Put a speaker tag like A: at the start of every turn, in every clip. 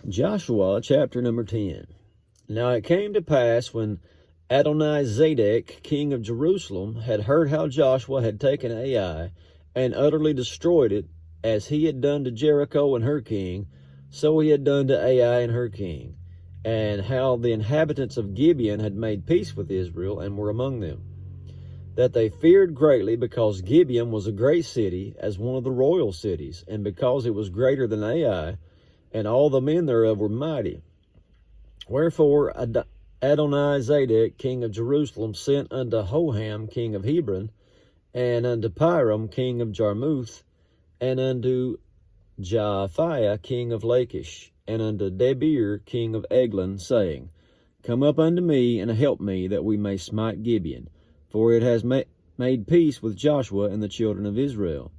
A: Joshua chapter number 10. Now it came to pass when Adonizedek, king of Jerusalem, had heard how Joshua had taken Ai and utterly destroyed it, as he had done to Jericho and her king, so he had done to Ai and her king, and how the inhabitants of Gibeon had made peace with Israel and were among them, that they feared greatly, because Gibeon was a great city, as one of the royal cities, and because it was greater than Ai, and all the men thereof were mighty. Wherefore Adonizedek, king of Jerusalem, sent unto Hoham, king of Hebron, and unto Piram, king of Jarmuth, and unto Jaaphiah, king of Lachish, and unto Debir, king of Eglon, saying, Come up unto me, and help me, that we may smite Gibeon, for it has made peace with Joshua and the children of Israel.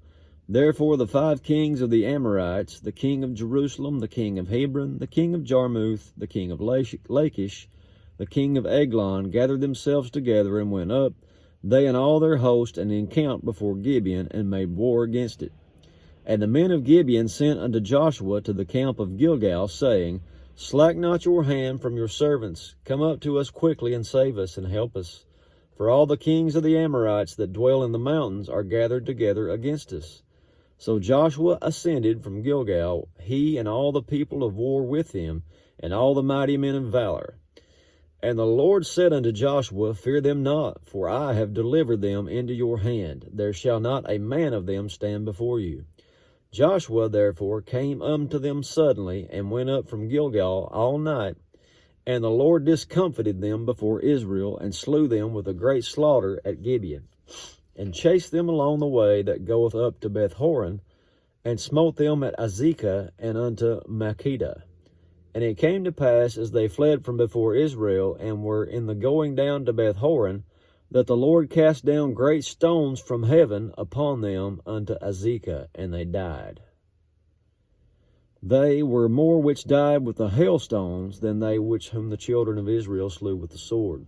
A: Therefore the 5 kings of the Amorites, the king of Jerusalem, the king of Hebron, the king of Jarmuth, the king of Lachish, the king of Eglon, gathered themselves together and went up, they and all their host, and encamped before Gibeon, and made war against it. And the men of Gibeon sent unto Joshua to the camp of Gilgal, saying, Slack not your hand from your servants. Come up to us quickly, and save us, and help us. For all the kings of the Amorites that dwell in the mountains are gathered together against us. So Joshua ascended from Gilgal, he and all the people of war with him, and all the mighty men of valor. And the Lord said unto Joshua, Fear them not, for I have delivered them into your hand. There shall not a man of them stand before you. Joshua therefore came unto them suddenly, and went up from Gilgal all night. And the Lord discomfited them before Israel, and slew them with a great slaughter at Gibeon, and chased them along the way that goeth up to Beth-horon, and smote them at Azekah and unto Makkedah. And it came to pass, as they fled from before Israel, and were in the going down to Beth-horon, that the Lord cast down great stones from heaven upon them unto Azekah, and they died. They were more which died with the hailstones than they whom the children of Israel slew with the sword.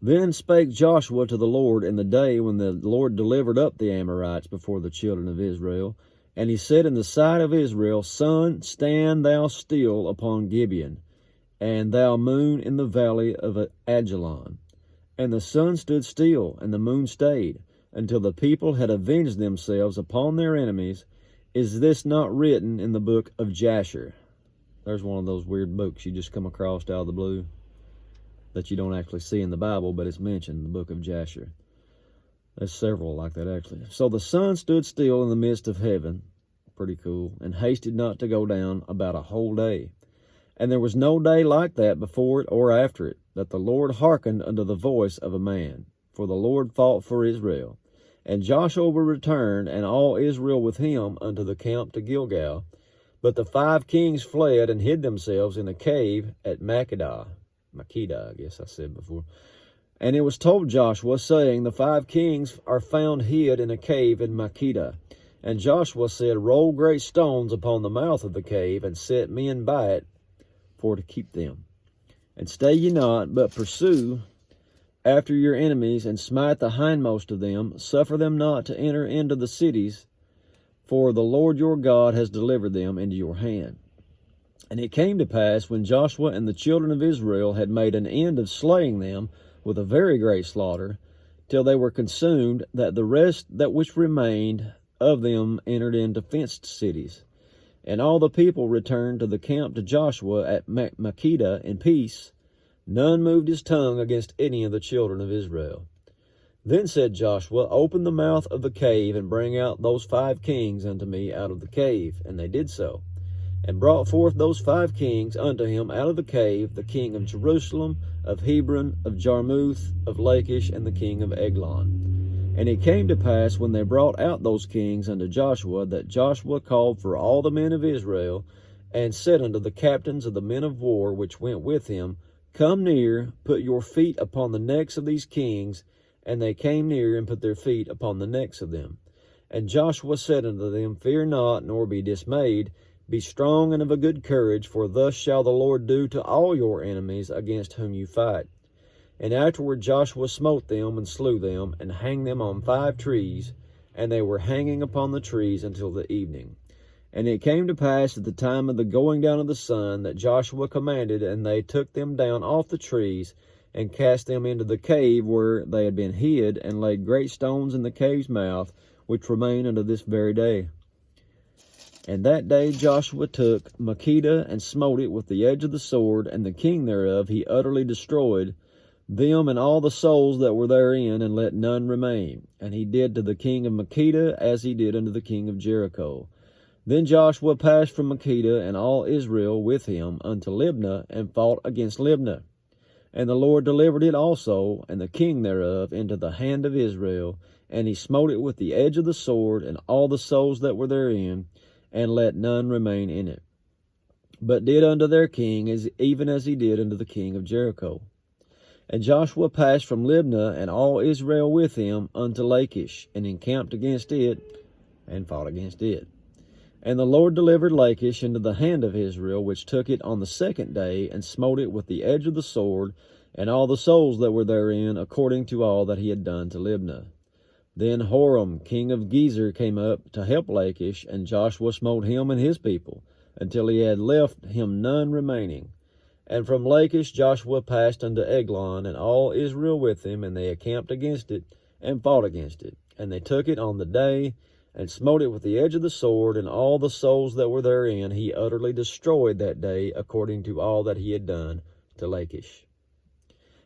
A: Then spake Joshua to the Lord in the day when the Lord delivered up the Amorites before the children of Israel. And he said in the sight of Israel, Sun, stand thou still upon Gibeon, and thou moon in the valley of Ajalon. And the sun stood still, and the moon stayed, until the people had avenged themselves upon their enemies. Is this not written in the book of Jasher? There's one of those weird books you just come across out of the blue, that you don't actually see in the Bible, but it's mentioned in the book of Jasher. There's several like that, actually. So the sun stood still in the midst of heaven, pretty cool, and hasted not to go down about a whole day. And there was no day like that before it or after it, that the Lord hearkened unto the voice of a man. For the Lord fought for Israel. And Joshua returned, and all Israel with him, unto the camp to Gilgal. But the 5 kings fled and hid themselves in a cave at Makkedah, I guess I said before. And it was told Joshua, saying, The 5 kings are found hid in a cave in Makkedah. And Joshua said, Roll great stones upon the mouth of the cave, and set men by it for to keep them. And stay ye not, but pursue after your enemies, and smite the hindmost of them. Suffer them not to enter into the cities, for the Lord your God has delivered them into your hand. And it came to pass, when Joshua and the children of Israel had made an end of slaying them with a very great slaughter, till they were consumed, that the rest that which remained of them entered into fenced cities. And all the people returned to the camp to Joshua at Makkedah in peace. None moved his tongue against any of the children of Israel. Then said Joshua, Open the mouth of the cave, and bring out those 5 kings unto me out of the cave. And they did so, and brought forth those 5 kings unto him out of the cave, the king of Jerusalem, of Hebron, of Jarmuth, of Lachish, and the king of Eglon. And it came to pass, when they brought out those kings unto Joshua, that Joshua called for all the men of Israel, and said unto the captains of the men of war which went with him, Come near, put your feet upon the necks of these kings. And they came near, and put their feet upon the necks of them. And Joshua said unto them, Fear not, nor be dismayed. Be strong and of a good courage, for thus shall the Lord do to all your enemies against whom you fight. And afterward Joshua smote them, and slew them, and hanged them on 5 trees, and they were hanging upon the trees until the evening. And it came to pass at the time of the going down of the sun that Joshua commanded, and they took them down off the trees, and cast them into the cave where they had been hid, and laid great stones in the cave's mouth, which remain unto this very day. And that day Joshua took Makkedah, and smote it with the edge of the sword, and the king thereof he utterly destroyed, them and all the souls that were therein, and let none remain. And he did to the king of Makkedah as he did unto the king of Jericho. Then Joshua passed from Makkedah, and all Israel with him, unto Libnah, and fought against Libnah. And the Lord delivered it also, and the king thereof, into the hand of Israel, and he smote it with the edge of the sword, and all the souls that were therein, and let none remain in it, but did unto their king even as he did unto the king of Jericho. And Joshua passed from Libnah, and all Israel with him, unto Lachish, and encamped against it, and fought against it. And the Lord delivered Lachish into the hand of Israel, which took it on the second day, and smote it with the edge of the sword, and all the souls that were therein, according to all that he had done to Libnah. Then Horam, king of Gezer, came up to help Lachish, and Joshua smote him and his people, until he had left him none remaining. And from Lachish Joshua passed unto Eglon, and all Israel with him, and they encamped against it, and fought against it. And they took it on the day, and smote it with the edge of the sword, and all the souls that were therein he utterly destroyed that day, according to all that he had done to Lachish.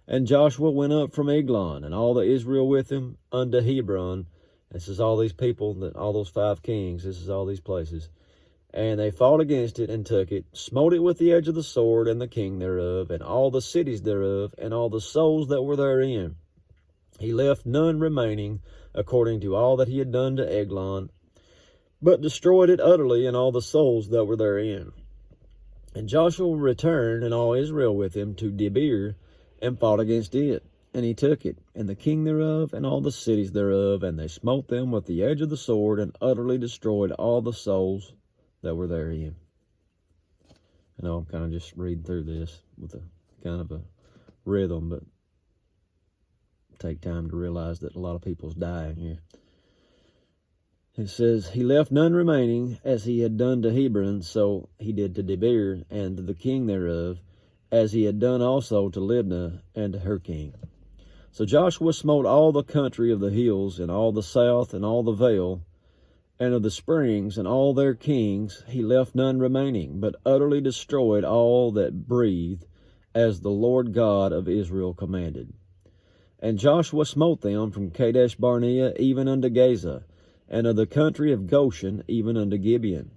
A: And Joshua went up from Eglon, and all the Israel with him, unto Hebron. This is all these people, all those 5 kings, this is all these places. And they fought against it, and took it, smote it with the edge of the sword, and the king thereof, and all the cities thereof, and all the souls that were therein. He left none remaining, according to all that he had done to Eglon, but destroyed it utterly, and all the souls that were therein. And Joshua returned, and all Israel with him, to Debir, and fought against it. And he took it, and the king thereof, and all the cities thereof, and they smote them with the edge of the sword, and utterly destroyed all the souls that were therein. I know I'm kind of just reading through this with a kind of a rhythm, but take time to realize that a lot of people's dying here. It says, he left none remaining, as he had done to Hebron, so he did to Debir, and to the king thereof, as he had done also to Libnah, and to her king. So Joshua smote all the country of the hills, and all the south, and all the vale, and of the springs, and all their kings. He left none remaining, but utterly destroyed all that breathed, as the Lord God of Israel commanded. And Joshua smote them from Kadesh Barnea even unto Gaza, and of the country of Goshen even unto Gibeon.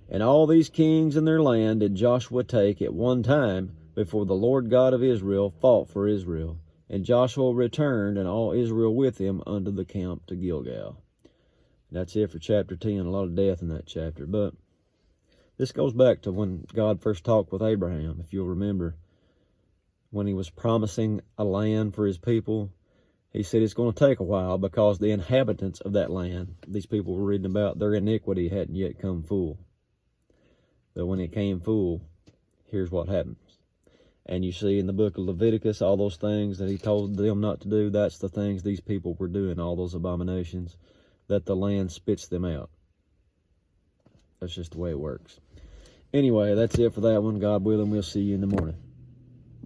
A: And all these kings and their land did Joshua take at one time, before the Lord God of Israel fought for Israel. And Joshua returned, and all Israel with him, unto the camp to Gilgal. That's it for chapter 10. A lot of death in that chapter. But this goes back to when God first talked with Abraham, if you'll remember. When he was promising a land for his people, he said it's going to take a while, because the inhabitants of that land, these people were reading about, their iniquity hadn't yet come full. But when it came full, here's what happens. And you see in the book of Leviticus, all those things that he told them not to do, that's the things these people were doing, all those abominations, that the land spits them out. That's just the way it works. Anyway, that's it for that one. God willing, we'll see you in the morning.